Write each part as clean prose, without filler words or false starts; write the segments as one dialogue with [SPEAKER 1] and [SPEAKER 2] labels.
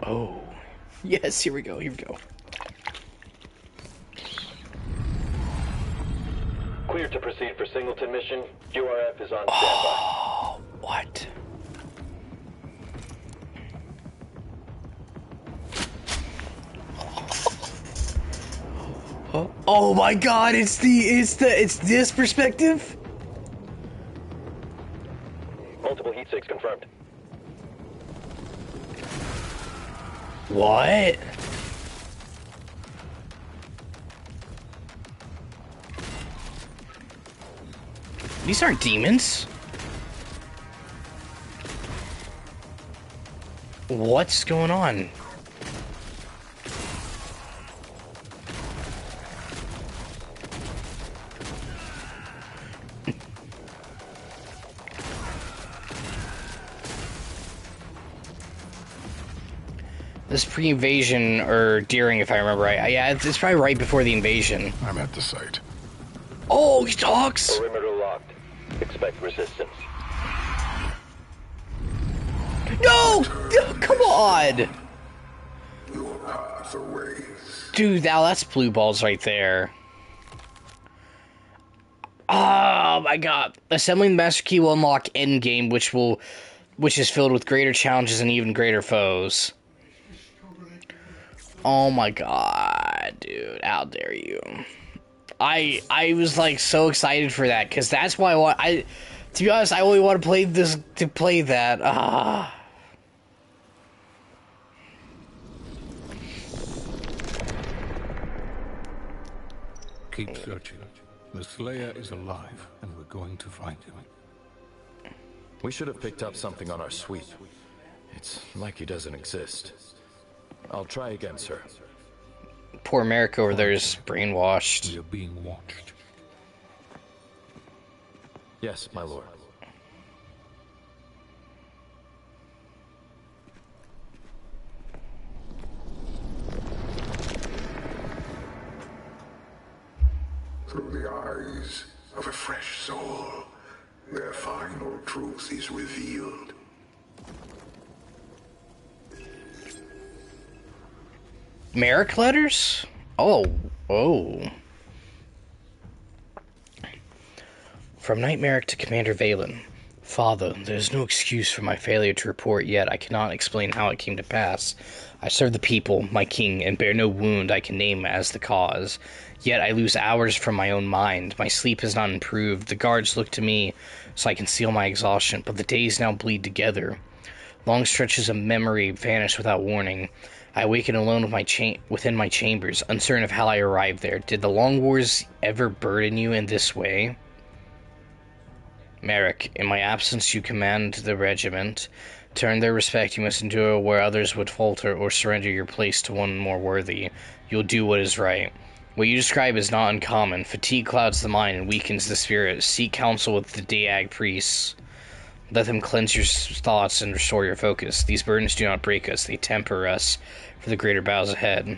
[SPEAKER 1] Oh. Yes, here we go, here we go.
[SPEAKER 2] Clear to proceed for Singleton mission. URF is on standby.
[SPEAKER 1] Oh, what? Oh my god, it's this perspective?
[SPEAKER 2] Multiple heat sinks confirmed.
[SPEAKER 1] What? These aren't demons. What's going on? This pre-invasion, or during, if I remember right. Yeah, it's probably right before the invasion.
[SPEAKER 3] I'm at the site.
[SPEAKER 1] Oh, he talks!
[SPEAKER 2] Perimeter locked. Expect resistance.
[SPEAKER 1] No! Come on!
[SPEAKER 3] Your path awaits.
[SPEAKER 1] Dude, now that's blue balls right there. Oh my god. Assembling the Master Key will unlock Endgame, which is filled with greater challenges and even greater foes. Oh my god, dude, how dare you. I was like so excited for that, because that's why to be honest, I only want to play this to play that.
[SPEAKER 3] Keep searching. The Slayer is alive, and we're going to find him.
[SPEAKER 2] We should have picked up something on our sweep. It's like he doesn't exist. I'll try again, sir.
[SPEAKER 1] Poor America over there is brainwashed.
[SPEAKER 3] We are being watched.
[SPEAKER 2] Yes, my lord.
[SPEAKER 3] Through the eyes of a fresh soul, their final truth is revealed.
[SPEAKER 1] Merrick letters? Oh. From Knight Merrick to Commander Valen. Father, there is no excuse for my failure to report, yet I cannot explain how it came to pass. I serve the people, my king, and bear no wound I can name as the cause. Yet I lose hours from my own mind. My sleep has not improved. The guards look to me so I conceal my exhaustion, but the days now bleed together. Long stretches of memory vanish without warning. I awaken alone with within my chambers, uncertain of how I arrived there. Did the long wars ever burden you in this way? Merrick, in my absence you command the regiment. To earn their respect you must endure where others would falter or surrender your place to one more worthy. You'll do what is right. What you describe is not uncommon. Fatigue clouds the mind and weakens the spirit. Seek counsel with the Daag priests. Let them cleanse your thoughts and restore your focus. These burdens do not break us, they temper us for the greater battles ahead.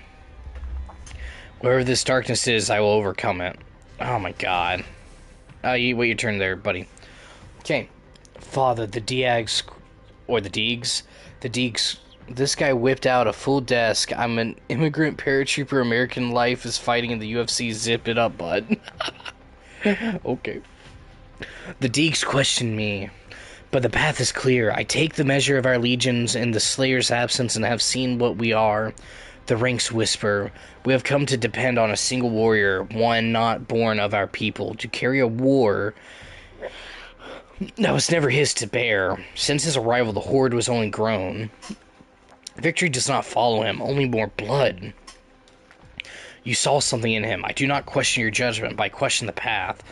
[SPEAKER 1] Wherever this darkness is, I will overcome it. Oh my god. You wait your turn there, buddy. Okay. Father, the Deags, or the Deegs, this guy whipped out a full desk. I'm an immigrant paratrooper. American life is fighting in the UFC. Zip it up, bud. Okay. The Deegs questioned me, but the path is clear. I take the measure of our legions in the Slayer's absence and have seen what we are. The ranks whisper. We have come to depend on a single warrior, one not born of our people, to carry a war that was never his to bear. Since his arrival, the horde was only grown. Victory does not follow him, only more blood. You saw something in him. I do not question your judgment, but I question the path.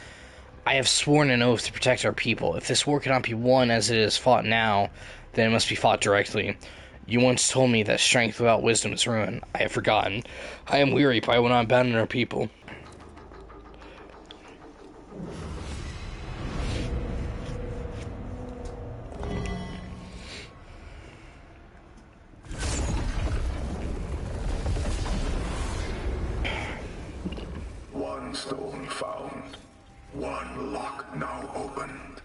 [SPEAKER 1] I have sworn an oath to protect our people. If this war cannot be won as it is fought now, then it must be fought directly. You once told me that strength without wisdom is ruin. I have forgotten. I am weary, but I will not abandon our people.
[SPEAKER 3] One stone found. One lock now opened.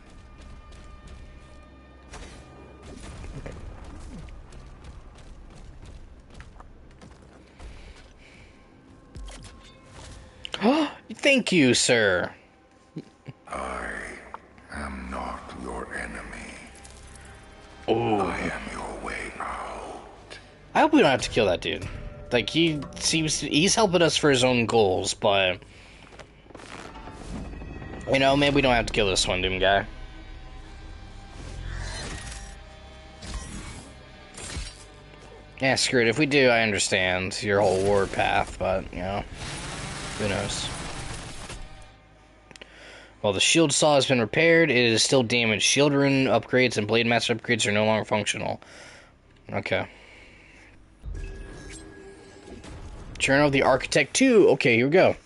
[SPEAKER 1] Thank you, sir.
[SPEAKER 3] I am not your enemy.
[SPEAKER 1] Oh.
[SPEAKER 3] I am your way out.
[SPEAKER 1] I hope we don't have to kill that dude. Like, he's helping us for his own goals, but... You know, maybe we don't have to kill this one, Doomguy. Yeah, screw it. If we do, I understand your whole war path, but, you know, who knows. While the shield saw has been repaired, it is still damaged. Shield rune upgrades and blade master upgrades are no longer functional. Okay. Journal of the Architect 2. Okay, here we go.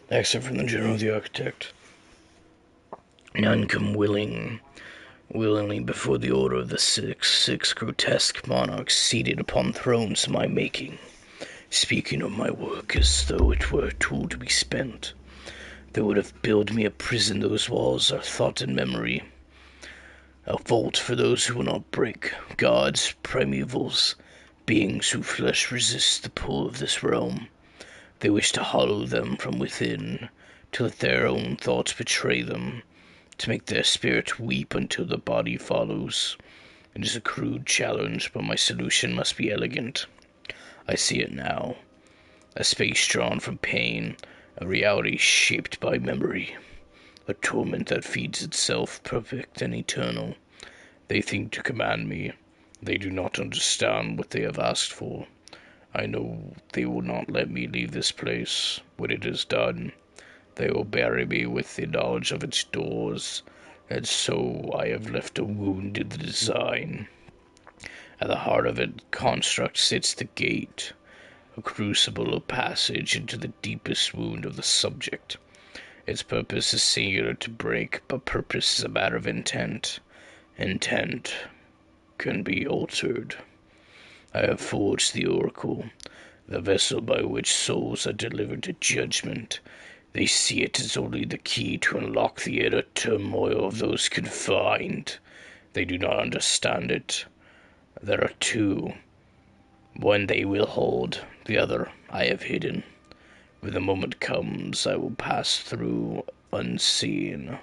[SPEAKER 1] Except from the Journal of the Architect. None come willingly before the order of the six grotesque monarchs seated upon thrones of my making, speaking of my work as though it were a tool to be spent. They would have built me a prison. Those walls are thought and memory. A vault for those who will not break. Gods, primevals, beings whose flesh resists the pull of this realm. They wish to hollow them from within, to let their own thoughts betray them, to make their spirit weep until the body follows. It is a crude challenge, but my solution must be elegant. I see it now. A space drawn from pain, a reality shaped by memory. A torment that feeds itself, perfect and eternal. They think to command me. They do not understand what they have asked for. I know they will not let me leave this place. When it is done, they will bury me with the knowledge of its doors, and so I have left a wound in the design. At the heart of its construct sits the gate, a crucible of passage into the deepest wound of the subject. Its purpose is singular to break, but purpose is a matter of intent. Intent can be altered. I have forged the oracle, the vessel by which souls are delivered to judgment. They see it as only the key to unlock the inner turmoil of those confined. They do not understand it. There are two. One they will hold, the other I have hidden. When the moment comes, I will pass through unseen.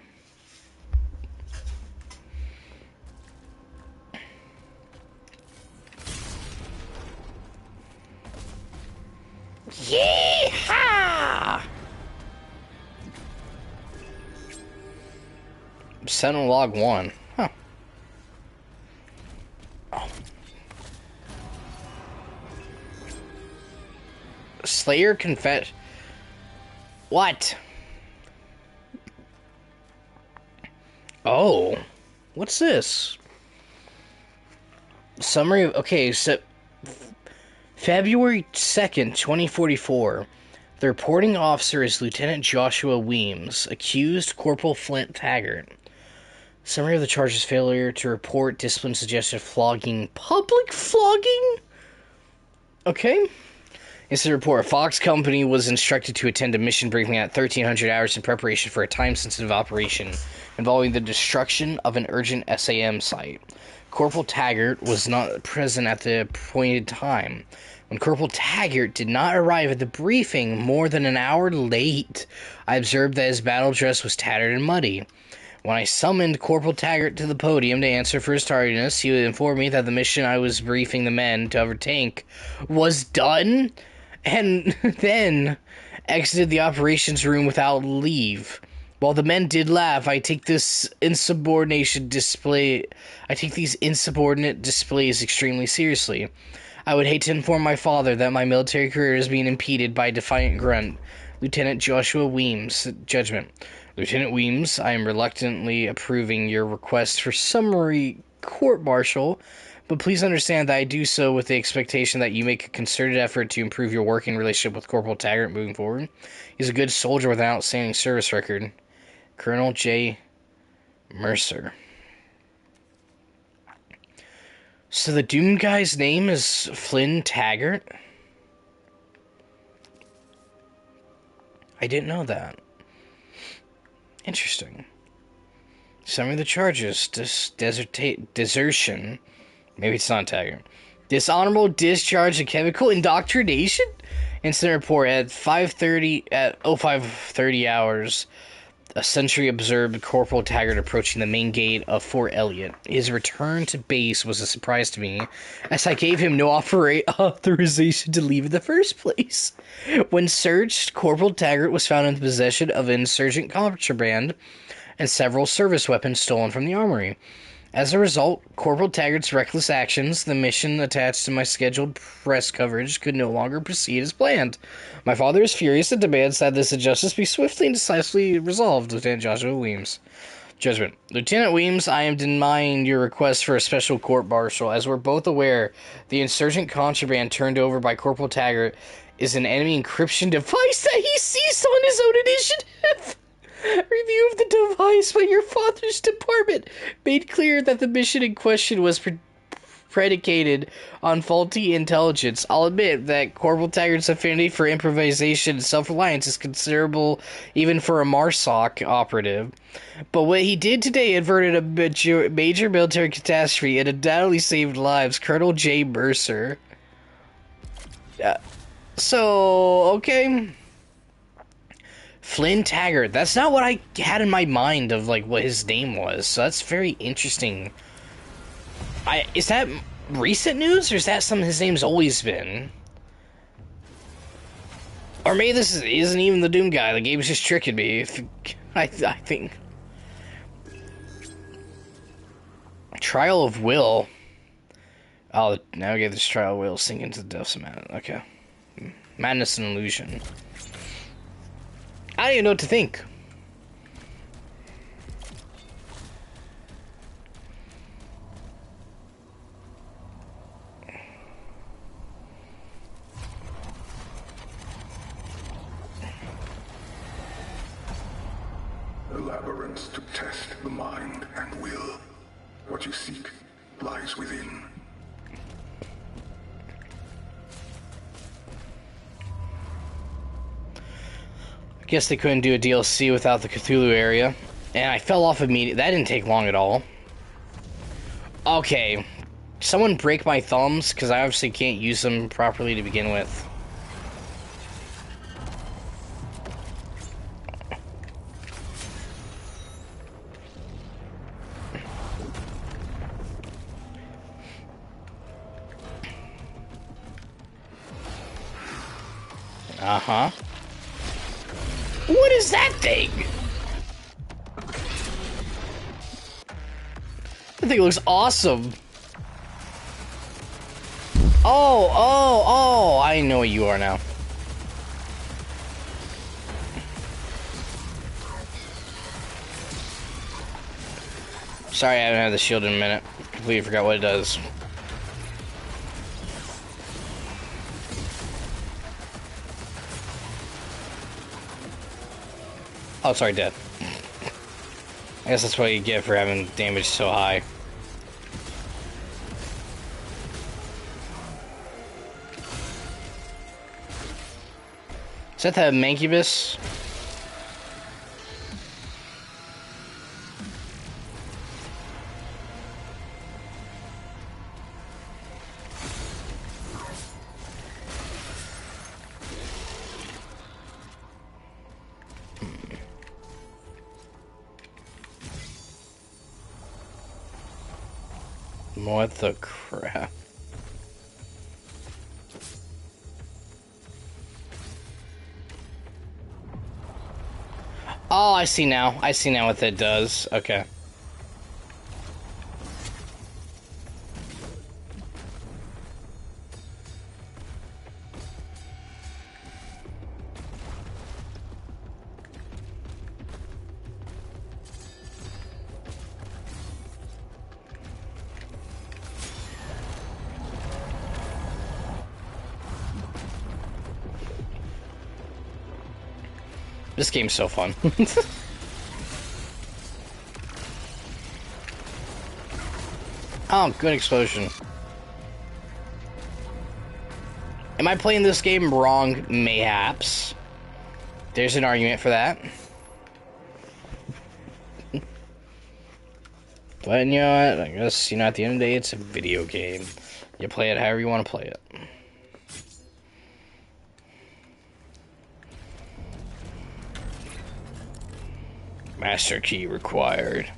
[SPEAKER 1] Yeehaw! Sentinel log 1. Huh. Oh. Slayer confess. What? Oh. What's this? Summary of... Okay, so... February 2nd, 2044. The reporting officer is Lieutenant Joshua Weems, accused Corporal Flint Taggart. Summary of the charges: failure to report, discipline suggested flogging, public flogging? Okay. It's a report. Fox Company was instructed to attend a mission briefing at 1300 hours in preparation for a time-sensitive operation involving the destruction of an urgent SAM site. Corporal Taggart was not present at the appointed time. When Corporal Taggart did not arrive at the briefing more than an hour late, I observed that his battle dress was tattered and muddy. When I summoned Corporal Taggart to the podium to answer for his tardiness, he informed me that the mission I was briefing the men to overtake was done, and then exited the operations room without leave. While the men did laugh, I take these insubordinate displays extremely seriously. I would hate to inform my father that my military career is being impeded by a defiant grunt. Lieutenant Joshua Weems. Judgment. Lieutenant Weems, I am reluctantly approving your request for summary court-martial, but please understand that I do so with the expectation that you make a concerted effort to improve your working relationship with Corporal Taggart moving forward. He's a good soldier with an outstanding service record. Colonel J. Mercer. So the Doomguy's name is Flynn Taggart? I didn't know that. Interesting. Summary of the charges: desertion. Maybe it's not Taggart. Dishonorable discharge of chemical indoctrination Incident report at 05:30 hours. A sentry observed Corporal Taggart approaching the main gate of Fort Elliott. His return to base was a surprise to me, as I gave him no authorization to leave in the first place. When searched, Corporal Taggart was found in possession of insurgent contraband and several service weapons stolen from the armory. As a result, Corporal Taggart's reckless actions, the mission attached to my scheduled press coverage, could no longer proceed as planned. My father is furious and demands that this injustice be swiftly and decisively resolved. Lieutenant Joshua Weems. Judgment. Lieutenant Weems, I am denying your request for a special court-martial. As we're both aware, the insurgent contraband turned over by Corporal Taggart is an enemy encryption device that he seized on his own initiative. Review of the device by your father's department made clear that the mission in question was predicated on faulty intelligence. I'll admit that Corporal Taggart's affinity for improvisation and self-reliance is considerable even for a MARSOC operative. But what he did today averted a major military catastrophe and undoubtedly saved lives. Colonel J. Mercer. Okay. Flynn Taggart. That's not what I had in my mind of, like, what his name was. So that's very interesting. Is that recent news, or is that something his name's always been? Or maybe this isn't even the Doomguy. The game's just tricking me. I think. Trial of Will. I'll navigate this trial of Will, sink into the depths of madness. Okay. Madness and illusion. I don't even know what to think.
[SPEAKER 3] The labyrinths to test the mind and will. What you seek lies within.
[SPEAKER 1] I guess they couldn't do a DLC without the Cthulhu area. And I fell off immediately. That didn't take long at all. Okay. Someone break my thumbs, because I obviously can't use them properly to begin with. Uh-huh. What is that thing? That thing looks awesome. Oh, I know what you are now. Sorry, I haven't had the shield in a minute. Completely forgot what it does. Oh, sorry, dead. I guess that's what you get for having damage so high. Is that the Mancubus? What the crap? Oh, I see now. I see now what that does. Okay. This game's so fun. Oh, good explosion. Am I playing this game wrong? Mayhaps. There's an argument for that. But, you know what? I guess, you know, at the end of the day, it's a video game. You play it however you want to play it. Master key required.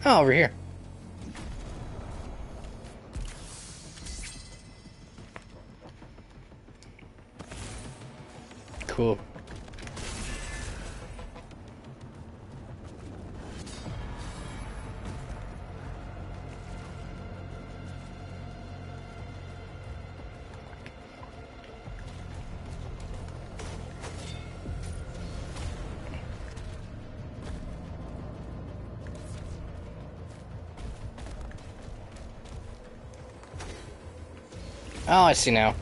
[SPEAKER 1] Oh, over here. Cool. Oh, I see now.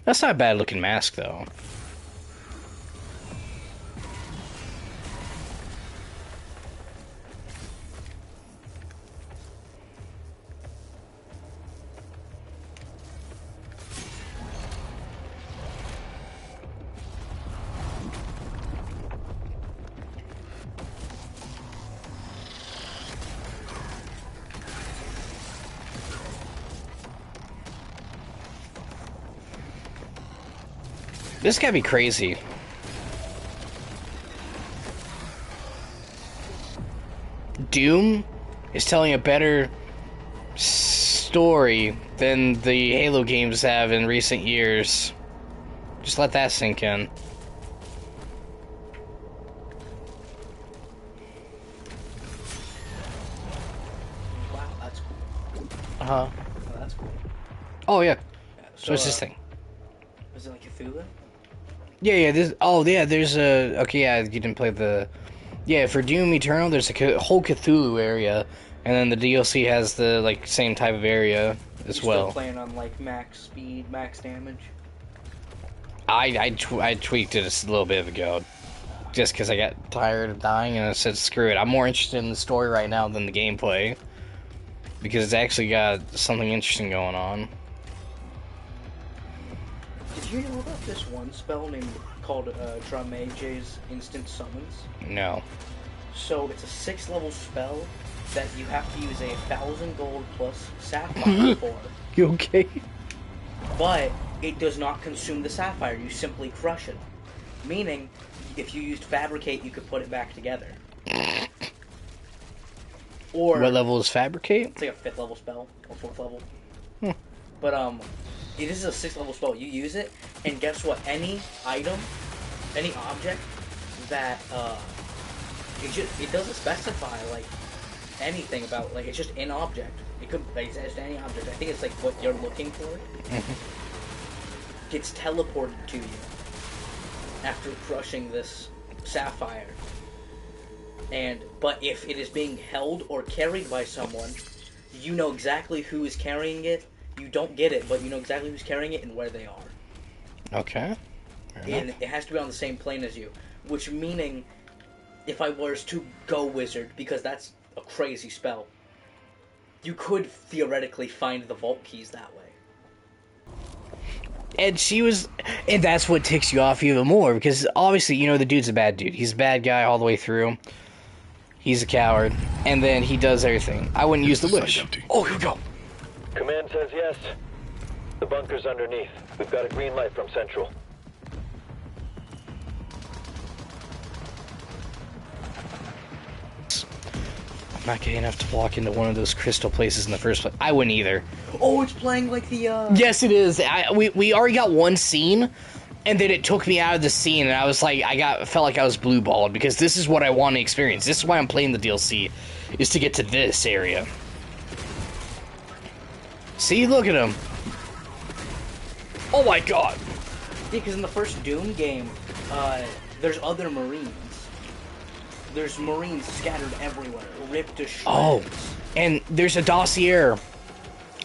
[SPEAKER 1] That's not a bad looking mask, though. This gotta be crazy. Doom is telling a better story than the Halo games have in recent years. Just let that sink in.
[SPEAKER 4] Wow, that's cool.
[SPEAKER 1] Uh-huh.
[SPEAKER 4] Oh, that's cool.
[SPEAKER 1] Oh, yeah.
[SPEAKER 4] Yeah,
[SPEAKER 1] So what's this thing?
[SPEAKER 4] Is it like Cthulhu?
[SPEAKER 1] Yeah, this... Oh, yeah, there's a... Okay, yeah, you didn't play the... Yeah, for Doom Eternal, there's a whole Cthulhu area, and then the DLC has the, like, same type of area as
[SPEAKER 4] You
[SPEAKER 1] well.
[SPEAKER 4] Still playing on like max speed, max damage?
[SPEAKER 1] I tweaked it a little bit ago, just because I got tired of dying, and I said, screw it. I'm more interested in the story right now than the gameplay, because it's actually got something interesting going on.
[SPEAKER 4] Did you know about this one spell called Dramage's Instant Summons?
[SPEAKER 1] No.
[SPEAKER 4] So it's a 6th level spell that you have to use 1,000 gold plus sapphire for.
[SPEAKER 1] You okay?
[SPEAKER 4] But it does not consume the sapphire, you simply crush it. Meaning, if you used Fabricate, you could put it back together. Or
[SPEAKER 1] What level is Fabricate?
[SPEAKER 4] it's like a 5th level spell, or 4th level. But, it is a 6th level spell. You use it, and guess what? Any item, any object that, it doesn't specify, like, anything about, like, it's just an object. It could, like, it's just any object. I think it's, like, what you're looking for. Gets teleported to you after crushing this sapphire. But if it is being held or carried by someone, you know exactly who is carrying it. You don't get it, but you know exactly who's carrying it and where they are.
[SPEAKER 1] Okay.
[SPEAKER 4] And it has to be on the same plane as you. Which meaning, if I was to go wizard, because that's a crazy spell, you could theoretically find the vault keys that way.
[SPEAKER 1] And that's what ticks you off even more, because obviously, you know, the dude's a bad dude. He's a bad guy all the way through. He's a coward. And then he does everything. I wouldn't use the wish. Oh, here we go.
[SPEAKER 5] Command says yes. The bunker's underneath. We've got a green light from Central.
[SPEAKER 1] I'm not gay enough to walk into one of those crystal places in the first place. I wouldn't either.
[SPEAKER 4] Oh, it's playing like the,
[SPEAKER 1] Yes, it is. We already got one scene, and then it took me out of the scene, and I was like, felt like I was blue-balled, because this is what I want to experience. This is why I'm playing the DLC, is to get to this area. See, look at him. Oh my god.
[SPEAKER 4] Yeah, because in the first Doom game, there's other Marines. There's Marines scattered everywhere, ripped to shreds.
[SPEAKER 1] Oh, and there's a dossier.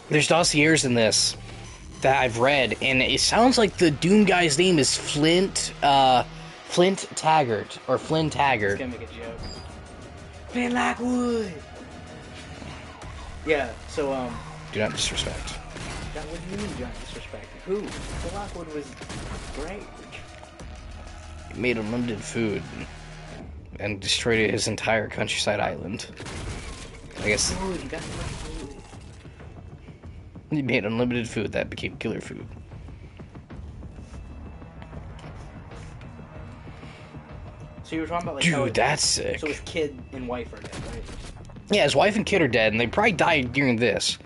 [SPEAKER 1] There's dossiers in this that I've read, and it sounds like the Doom guy's name is Flint Taggart, or Flynn Taggart.
[SPEAKER 4] It's gonna make a joke. Flint Lockwood! Yeah, so,
[SPEAKER 1] Do not disrespect.
[SPEAKER 4] that what do you mean, giant disrespect? Who? Lockwood was great.
[SPEAKER 1] He made unlimited food and destroyed his entire countryside island. I guess
[SPEAKER 4] Food, you got so much food.
[SPEAKER 1] he made unlimited food that became killer food.
[SPEAKER 4] So you were talking about, like,
[SPEAKER 1] Dude, that's sick.
[SPEAKER 4] So his kid and wife are dead, right?
[SPEAKER 1] Yeah, his wife and kid are dead, and they probably died during this.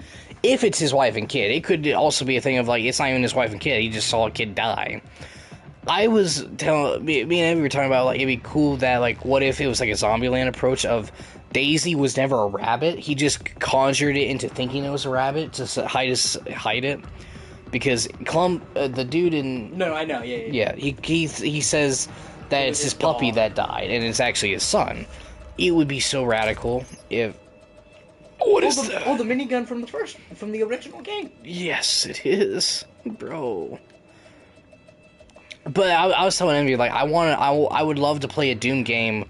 [SPEAKER 1] If it's his wife and kid, it could also be a thing of, like, it's not even his wife and kid, he just saw a kid die. I was telling, me and Abby were talking about, like, it'd be cool that, like, what if it was, like, a Zombieland approach of Daisy was never a rabbit, he just conjured it into thinking it was a rabbit to hide it. Because the dude in...
[SPEAKER 4] No, I know, yeah.
[SPEAKER 1] he says that it's his puppy
[SPEAKER 4] dog
[SPEAKER 1] that died, and it's actually his son. It would be so radical if... What is that?
[SPEAKER 4] Oh, the minigun from the original game.
[SPEAKER 1] Yes, it is, bro. But I was telling Envy, like, I would love to play a Doom game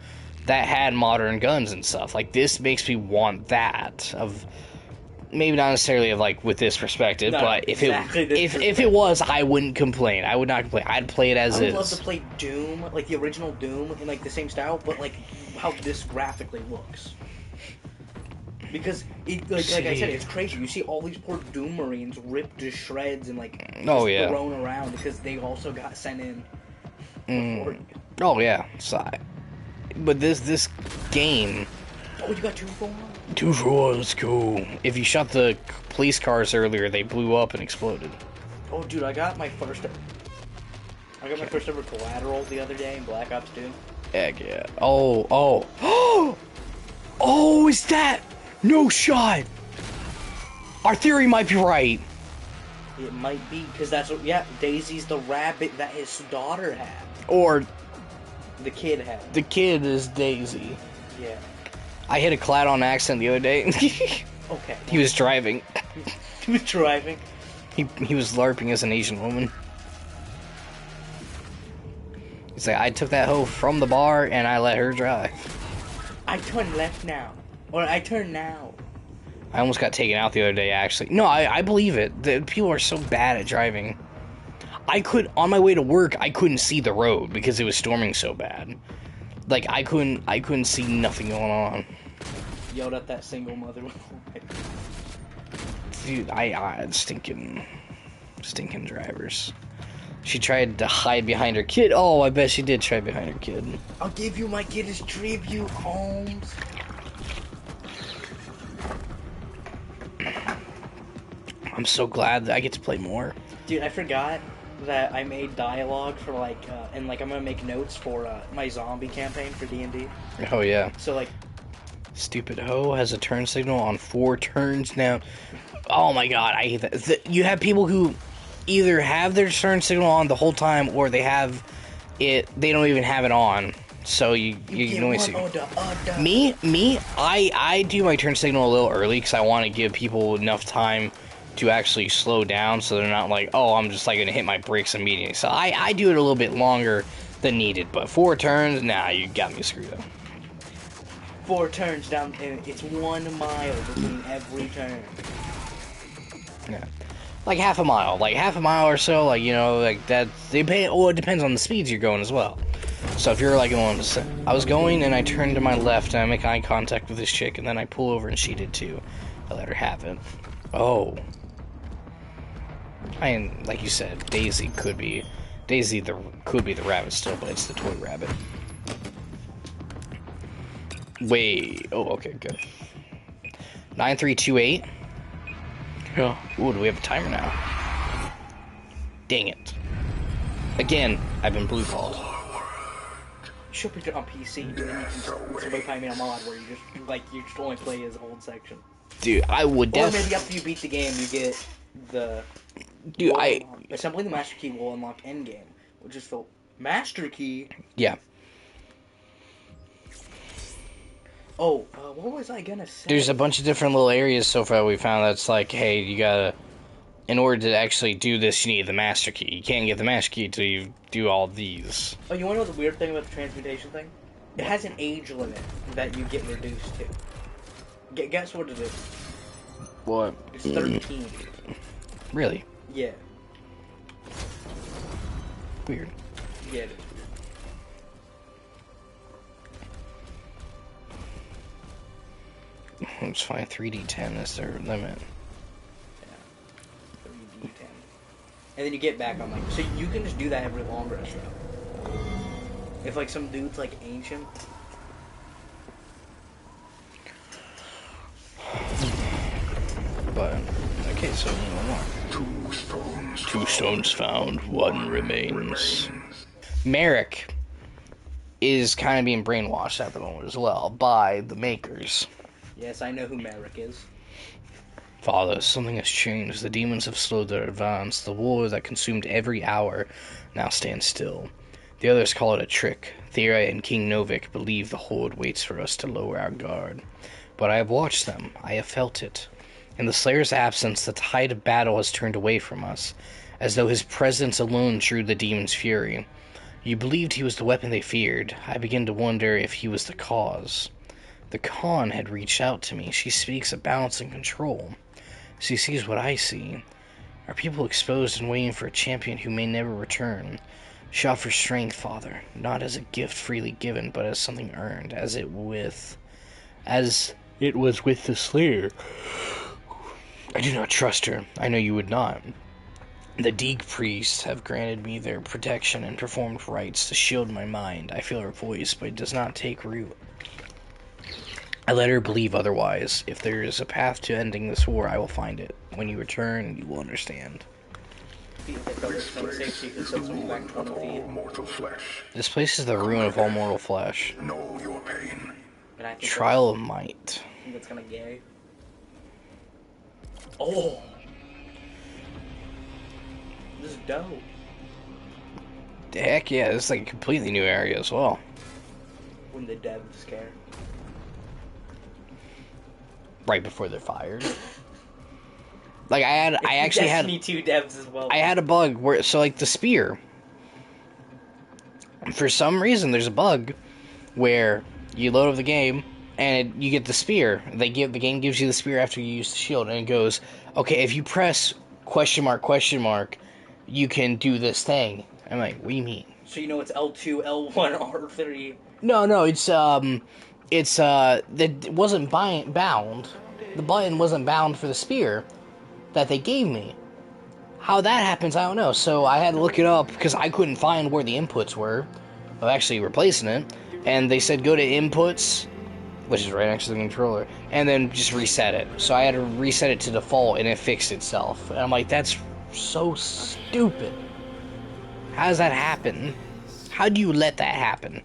[SPEAKER 1] that had modern guns and stuff. Like, this makes me want that. Of maybe not necessarily of, like, with this perspective,
[SPEAKER 4] No,
[SPEAKER 1] but if
[SPEAKER 4] exactly
[SPEAKER 1] if it was, I wouldn't complain. I would not complain. I'd play it as is.
[SPEAKER 4] I would love to play Doom, like the original Doom, in like the same style, but like how this graphically looks. Because it, like I said, it's crazy. You see all these poor Doom Marines ripped to shreds and like thrown around because they also got sent in. Before you.
[SPEAKER 1] Oh yeah, but this game.
[SPEAKER 4] Oh, you got 2 for 1?
[SPEAKER 1] 2 for 1, let's go. If you shot the police cars earlier, they blew up and exploded.
[SPEAKER 4] Oh, dude, I got my first ever collateral the other day in Black Ops 2.
[SPEAKER 1] Heck yeah. Oh. Oh, is that? No shot. Our theory might be right.
[SPEAKER 4] It might be, because that's what, yeah, Daisy's the rabbit that his daughter had.
[SPEAKER 1] Or
[SPEAKER 4] the kid had.
[SPEAKER 1] The kid is Daisy.
[SPEAKER 4] Yeah.
[SPEAKER 1] I hit a Clad on accident the other day.
[SPEAKER 4] Okay.
[SPEAKER 1] He was driving.
[SPEAKER 4] He was driving?
[SPEAKER 1] He was LARPing as an Asian woman. He's like, I took that hoe from the bar and I let her drive.
[SPEAKER 4] I turn left now. Or I turn now.
[SPEAKER 1] I almost got taken out the other day, actually. No, I believe it. The people are so bad at driving. On my way to work, I couldn't see the road because it was storming so bad. Like, I couldn't see nothing going on.
[SPEAKER 4] Yelled at that single mother.
[SPEAKER 1] Dude, stinking drivers. She tried to hide behind her kid. Oh, I bet she did try behind her kid.
[SPEAKER 4] I'll give you my kid as tribute, Holmes.
[SPEAKER 1] I'm so glad that I get to play more.
[SPEAKER 4] Dude, I forgot that I made dialogue for like, and like I'm gonna make notes for my zombie campaign for D&D.
[SPEAKER 1] Oh yeah.
[SPEAKER 4] So like,
[SPEAKER 1] stupid hoe has a turn signal on 4 turns now. Oh my god, I hate that. You have people who either have their turn signal on the whole time, or they have it. They don't even have it on. So you can only see. Me, I do my turn signal a little early because I want to give people enough time to actually slow down, so they're not like, oh, I'm just like gonna hit my brakes immediately. So I do it a little bit longer than needed. But 4 turns, nah, you got me screwed up.
[SPEAKER 4] 4 turns down, and it's 1 mile between every turn.
[SPEAKER 1] Yeah, like half a mile or so. Like, you know, like that. It depends on the speeds you're going as well. So if you're like going, I was going and I turned to my left and I make eye contact with this chick, and then I pull over and she did too. I let her have it. Oh. Like you said, Daisy could be the rabbit still, but it's the toy rabbit. Wait. Oh, okay, good. 9328. Yeah. Ooh, do we have a timer now? Dang it. Again, I've been blue-balled.
[SPEAKER 4] You should put it on PC, and then you can somebody find me a mod where you just only play his old section.
[SPEAKER 1] Dude, I would definitely.
[SPEAKER 4] Or maybe after you beat the game, you get the.
[SPEAKER 1] Dude,
[SPEAKER 4] assembling the master key will unlock endgame, which is for master key.
[SPEAKER 1] Yeah.
[SPEAKER 4] Oh, what was I gonna say?
[SPEAKER 1] There's a bunch of different little areas so far we found that's like, hey, you gotta, in order to actually do this, you need the master key. You can't get the master key until you do all these.
[SPEAKER 4] Oh, you wanna know the weird thing about the transmutation thing? It has an age limit that you get reduced to. Guess what it is?
[SPEAKER 1] What?
[SPEAKER 4] It's 13.
[SPEAKER 1] Really?
[SPEAKER 4] Yeah.
[SPEAKER 1] Weird.
[SPEAKER 4] Yeah.
[SPEAKER 1] It's fine. 3d10 is their limit.
[SPEAKER 4] Yeah. 3d10. And then you get back on like, so you can just do that every long rest though. If like some dude's like ancient.
[SPEAKER 1] But okay, so one more. Two stones found, one remains. Merrick is kind of being brainwashed at the moment as well by the makers.
[SPEAKER 4] Yes, I know who Merrick is.
[SPEAKER 1] Father, something has changed. The demons have slowed their advance. The war that consumed every hour now stands still. The others call it a trick. Thera and King Novik believe the horde waits for us to lower our guard. But I have watched them. I have felt it. In the Slayer's absence, the tide of battle has turned away from us, as though his presence alone drew the demons' fury. You believed he was the weapon they feared. I begin to wonder if he was the cause. The Khan had reached out to me. She speaks of balance and control. She sees what I see. Are people exposed and waiting for a champion who may never return? She offers strength, Father, not as a gift freely given, but as something earned, as it was with the Slayer. I do not trust her. I know you would not. The Deeg priests have granted me their protection and performed rites to shield my mind. I feel her voice, but it does not take root. I let her believe otherwise. If there is a path to ending this war, I will find it. When you return, you will understand.
[SPEAKER 3] Mortal flesh.
[SPEAKER 1] This place is the ruin of all mortal flesh.
[SPEAKER 3] Know your pain.
[SPEAKER 4] And I think
[SPEAKER 1] Trial of might.
[SPEAKER 4] I think that's kind of gay. Oh! This is dope.
[SPEAKER 1] Heck yeah, this is like a completely new area as well.
[SPEAKER 4] When the devs care.
[SPEAKER 1] Right before they're fired. Like I actually had
[SPEAKER 4] Destiny 2 devs as well.
[SPEAKER 1] I had a bug where, so like the spear, for some reason there's a bug where you load up the game and you get the spear. The game gives you the spear after you use the shield, and it goes, okay, if you press question mark, you can do this thing. I'm like, what do you mean?
[SPEAKER 4] So you know it's L2, L1, R3.
[SPEAKER 1] No, that wasn't bound. The button wasn't bound for the spear that they gave me. How that happens, I don't know. So I had to look it up because I couldn't find where the inputs were of actually replacing it. And they said go to inputs, which is right next to the controller, and then just reset it. So I had to reset it to default, and it fixed itself. And I'm like, that's so stupid. How does that happen? How do you let that happen?